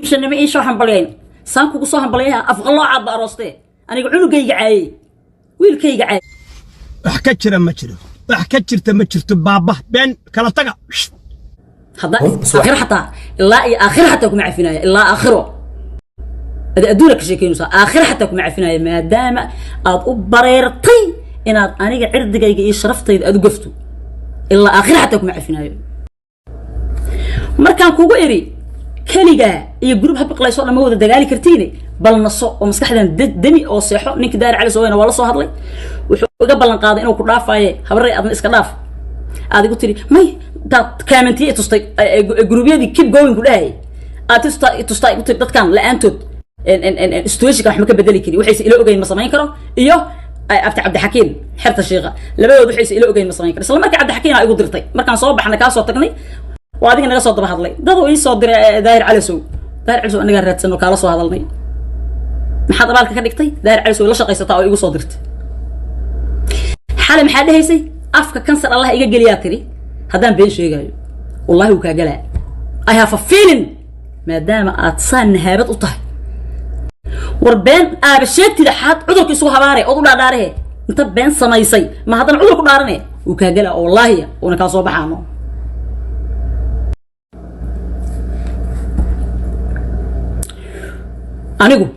guursanay ma iisoo hambalyayn saan kugu soo hambalyayaa afqaloo caad ba aroostee aniga cunugayga caayay wiilkayga caayay wax ka jira ma jiro wax ka jirta ma jirto baaba been kala taga hada aakhir hataa ilaa iyo aakhir hataa kuma cafinaya ilaa aakhiro adduunka ka sheekaynusa aakhir hataa kuma cafinaya maadaama aad u bareertay inaad aniga cirdigayga iyo sharaftayda aad u gafto ilaa aakhir hataa kuma cafinayo markaan kugu iri kaliga iyo group habqlayso dhamma wada dagaali kartiin bal naso oo maskaxdan dami oo seexo ninka daar cali soo weena wala soo hadlay wuxuu uga ballan qaaday inuu ku dhaafaaye habaray adna iska dhaaf adigu tiri may dad commentiye tustay groupyadii keep going ku dhahay aad tustay ku tiri dadkan la'aantood situation wax ma ka bedeli kari waxay ila ogeyn ma samayn karo iyo abti cabdi xakiin xirta sheekha labadood waxay ila ogeyn ma samayn karo isla markaa cabdi xakiin ay ugu dirtay markaan soo baxna ka soo tagnay وهذه نجا صوت بهذلي ده هو يصدر داير على سو داير على سو أنا قررت إنه كلا صو هذلني ما حد بالك كدكتي داير على سو لا شقي استطاعوا يجوا صدرت حالم حد هيسي أفك كنسر الله يجي جلياتري هذا بين شيء جاي والله هو كجلاء I have a feeling ما دام أتصان هابط وطه وربان أبشرت إذا حد عذرك يسوها باري أضل داره أنت بين صنايسي ما هذا عذرك دارني وكجلاء والله ونكاسو بحامه anigu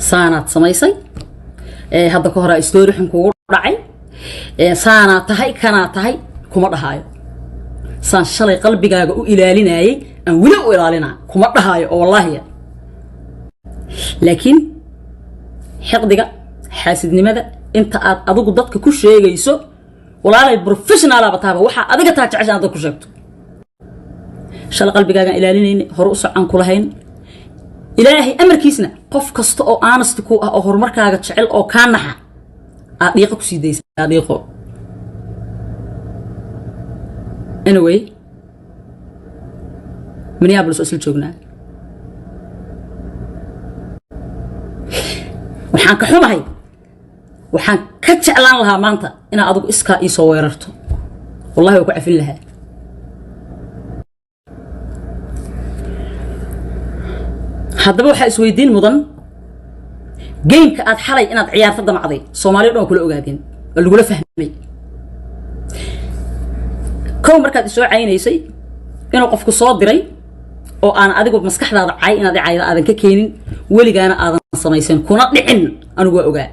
saanaad samaysay hadda ka hor story xun kugu dhacay saanaad tahay kana tahay kuma dhahaayo saan shalay qalbigaaga u ilaalinayay aan wili u ilaalinaa kuma dhahaayo oo wallahi laakiin xaqdiga xaasidnimada inta aad adigu dadka ku sheegayso walaalay professional aba taaba waxa adiga taa jeceshan aad ku sheegto shalay qalbigaaga ilaalinayna hor u socon ku lahayn إلهي أمر كيسنا قف كست أو آنستكو أو هرمركا جعل أو كانها أديقك سيديس أديقه anyway من يابلس أصل شغلنا وحان كحوم هاي وحان كتشعلان لها مانتا إنا أدوك إسكا إيسو ويررتو والله يوقع في لها haddaba waxa isweydiin mudan geemka aad xalay inaad ciyaarta damacday Soomaaliya dhan kula ogaadeen oo lagu la fahmay kow markaad soo caynaysay inuu qofku soo diray oo aan adigu maskaxdaada cay inaad cayda aadan ka keenin weligaana aadan samaysan kuna dhicin anigu waa ogaa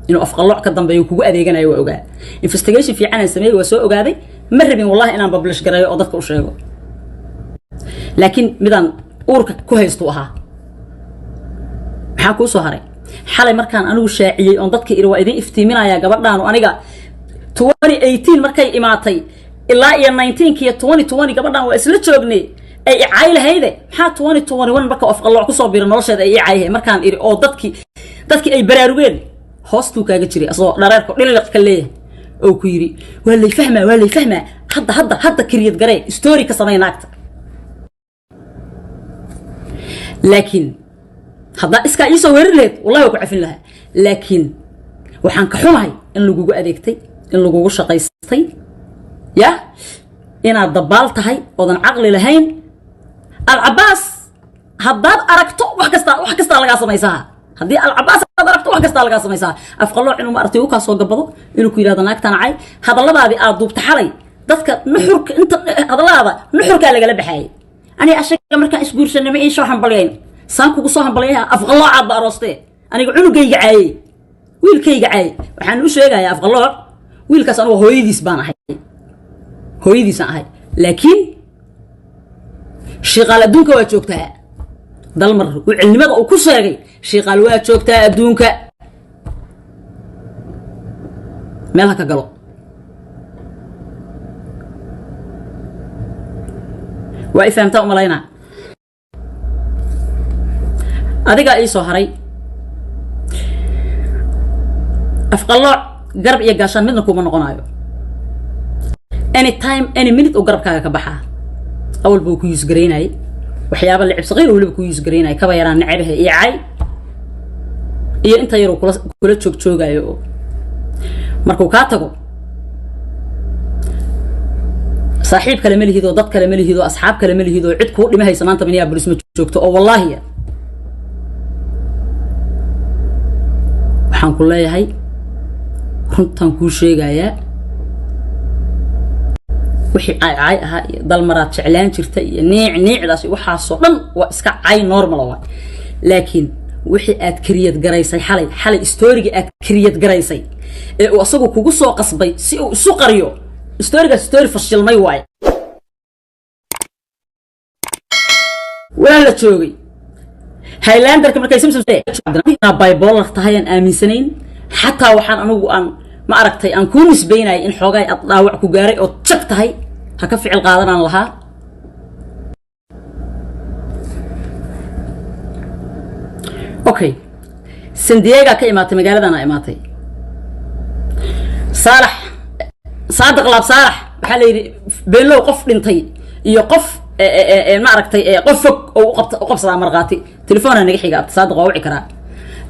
inuu afqalooc ka dambeeyo kugu adeeganayo waa ogaa investigation fiican aan sameeyay waa soo ogaaday ma rabin wallahi inaan publish gareeyo oo dadka u sheego laakiin midaan uurka ku haysto ahaa maxaa ku soo haray xalay markaan anigu shaaciyay on dadka iri waa idin iftiiminaya gabadhaan oo aniga 2018 markay imaatay ilaa iyo 19 iyo 2020 gabadhaan waa isla joognay ay cay lahayde maxaa 2021 marka afqalooc ku soo biiray nolosheeda ay cayhay markaan iri oo dadkii ay baraarugeen hoostu kaaga jiray asoo dhareerko dhiliq ka leeyahay oo ku yiri waa lay fahmaa hadda kiriyad garee story ka sameeynaagta laakiin هذا إسكا يسوي ورلت والله يوقع في الله لكن وحن كحومي إن لجوجو أديكتي إن لجوجو شقيستي يا إن الضبالت هاي وضن عقل لهين العباس هذا أركتو وحكست على قاسم يسها هذه العباس أركتو وحكست على قاسم يسها أفقلوا إنه ما أرتيوك سوق قبضه إنه كيلا ذناك تنعي هذا الله هذه أضوب تحري ذاتك نحرك أنت هذا الله هذا نحرك على قلب حي أنا أشك أمريكا إسبوع سنة ما إيش راح نبلين سانكو كسو همبليها afqalooc aad aroostay aniga cunugayga caayay wiilkayga caayay waxaan u sheegayaa afqalooc wiilkaas anigu hooyadiis aan ahay laakiin shiqaal adduunka waa joogtaa dalmar u cilmada uu ku sheegay shiqaal waa joogtaa adduunka meel ka galo waa ifaamta umalayna adiga ay soo haray afqalooc garab iyo gaashan midna kuma noqonayo anytime any minute oo garabkaaga ka baxa awal buu ku yusgareynay waxyaabo la cibs qeyr waliba ku yusgareynay kaba yaraan nacabaha iyo cay iyo inta yar kula joogaayo markuu ka tago صاحب كلام له هذا ضد كلام له هذا أصحاب كلام له هذا عد كور لما هي سمانة من يابلس متشوكته أو والله يا وحن كل هاي runtan ku sheegaya wixii ay dal maraad jeclaan jirtay iyo niicdaas waxa soo dhan waa iska ay normal waa laakiin wixii aad kariyad garaysay xalay story-ga aad kariyad garaysay ee uu asagu kugu soo qasbay si uu isu qariyo story-ga story fashilmay waay wala joogay Highlander-ka markay Simpson bipolar tahay aan aaminsanayn حتى وحن أنا ما أركتي أن كونس بيني إن حاجة أطلع كجاري أو تشكتهاي هكفي القادر عن لها أوكي سندياغا كإماتي مقالة أنا إماتي صادق لاب صالح بحالي بين له قف لنتي يقف ما أركتي قفك أو قف صلاة مرغاتي تليفون أنا نجحي قابت صادق ووعي كرا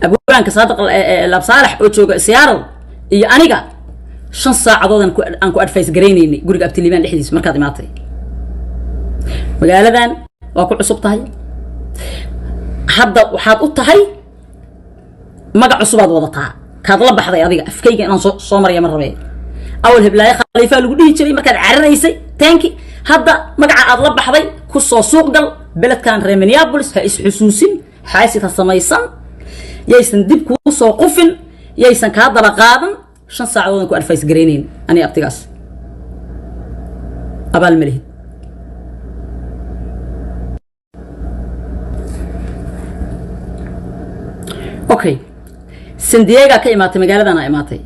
أبوانك صادق لاب صالح وجوج سيارة iyo aniga 5 saacadood aan ku advice gareynayni guriga abtiliban dhixdiis markaad imaatay magaaladan waa ku cusub tahay hadda waxaad u tahay magac cusub aad wadataa kaad la baxday adiga afkayga inaan soo mariyo mar rabay awal heblaay khalifa lagu dhihi jiray markaad cararaysay tanki hadda magaca aad la baxday ku soo suuq gal beledkan reer Minneapolis ha is xusuusin xaasita samaysan yaysan dib ku soo qufin yaysan ka daba qaadan 5 saacadood ku advice gareyneen ani abtigaas abal malih okay Sandiego ka imaatay magaaladana imaatay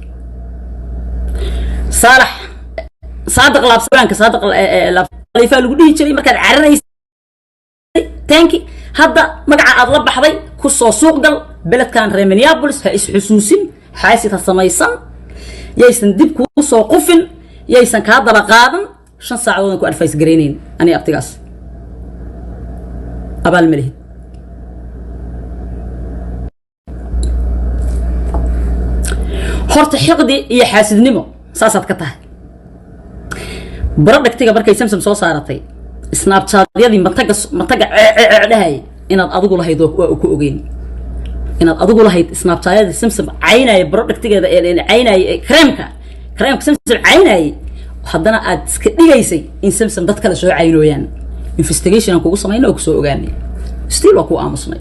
صادق لاب صادق لاب khalifa lagu dhihi jiray markaad cararaysay tanki hadda magaca aad la baxday ku soo suuq gal beledkan reer Minneapolis ha is xusuusin xaasita samaysan yaysan dib ku soo qufin yaysan ka daba qaadan 5 saacadood ku advice gareyneen ani abtigaas abal malih horta xiqdi iyo xaasidnimo saasaad ka tahay baradhagtiga markay Samsung soo saaratay snapchat-yadii mataga dhahay inaad adigu lahayd oo ku ogeyn inaad adigu lahayd snapchat-yadii Samsung caynay baradhagtigeeda ee caynay creamka Samsung caynay haddana aad iska dhigaysay in Samsung dad kale soo caynooyaan investigation aan kugu sameeyno oo ku soo ogaanay still waa ku aamusnay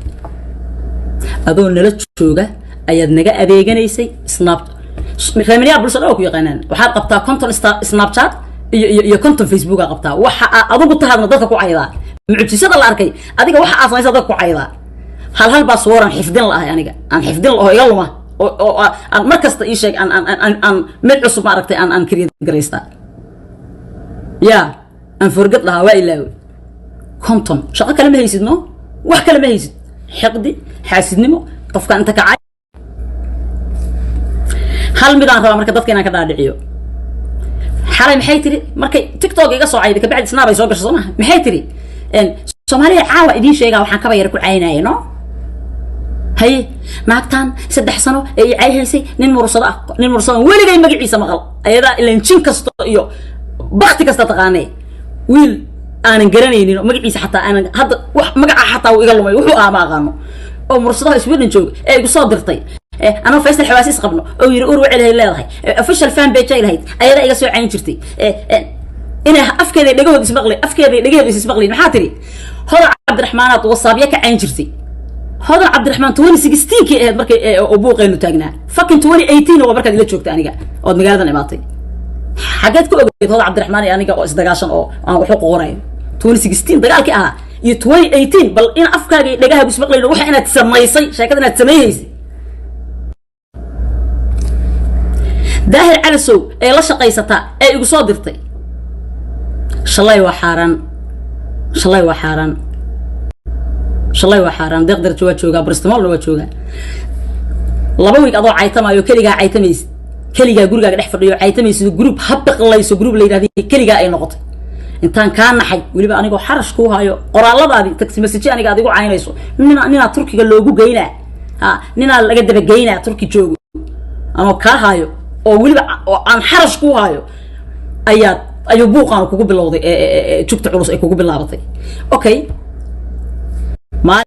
adoo nala jooga ayaad naga adeeganaysay Minneapolis oo ku yaqaanaan waxaad qabtaa content Snapchat iyo content Facebook qabtaa waxa adigu tahaadna dadka ku cayda mucjisada la arkay adiga waxa aad sameeyay dadka ku cayda hal baa sooran xifdin la ahay aniga aan xifdin oo iga luma oo aan markasta ii sheeg aan mid cusub ma aragtay aan create gareysta ya aan forget laha waa ilaaw content shaqo kale ma haysid no wax kale ma haysid xiqdi xaasidnimo qofka inta ka hal mid aan rabaa marka dadka inaan ka dhaadhiciyo xalay maxay tiri markay TikTok iga soo cayday ka bacdi snap ay soo gashay Soomaaliya maxay tiri Soomaaliya caawa idin sheegaa waxaan ka bayar ku caynaayo no hay maagtaan 3 sano ay cayhaysay nin mursada weligay magaciisa maqal ayada ilaan jin kasto iyo baqti kasta taqaanay wiil aanan garanaynin magaciisa xataa aanan hadda wax magaca xataa uu iga lumay wuxuu aama aqaano oo mursada Sweden joog ee igu soo dirtay أنا فايز الحواسيس قبله أو يرور وعلى هالله official fan page هاي أيضا إجا سوي عين جرتي أنا أفكر اللي جوه بيسبقلي أفكر اللي جوه بيسبقلي محاتري هذا عبد الرحمن وصابيك عين جرتي هذا عبد الرحمن 2016 كي بركة أبوه قينو تاجنا fucking 2018 هو بركة اللي تشوف تاني جا أو مقالة نباتي حاجات كل هذا عبد الرحمن يعني جا إصدقاشن أو وحقوق قرين 2016 دقال كأها 2018 بل إن أفكار اللي جوه بيسبقلي روح أنا تسميسي شايف كده أنا تسميسي داهر على سو اي لا شقيستا اي igu soo dirtay shalay waa xaraan deeqdar jooga Bristol waa jooga laba week adoo caytamayo kaliga gurigaaga dhex fadhiyo caytamaysid group habaqlayso group la yiraahdo kaliga ay noqotay intaan ka naxay waliba anigoo xarash ku hayo qoraaladaadi taxi message aniga adigu caynayso nina Turkiga loogu geynaa nina laga daba geynaa Turki joogo anoo ka hayo oo waliba aan xarash ku hayo ayaad ayuu buuqaan kugu bilowday jugta culus ay kugu bilaabatay okay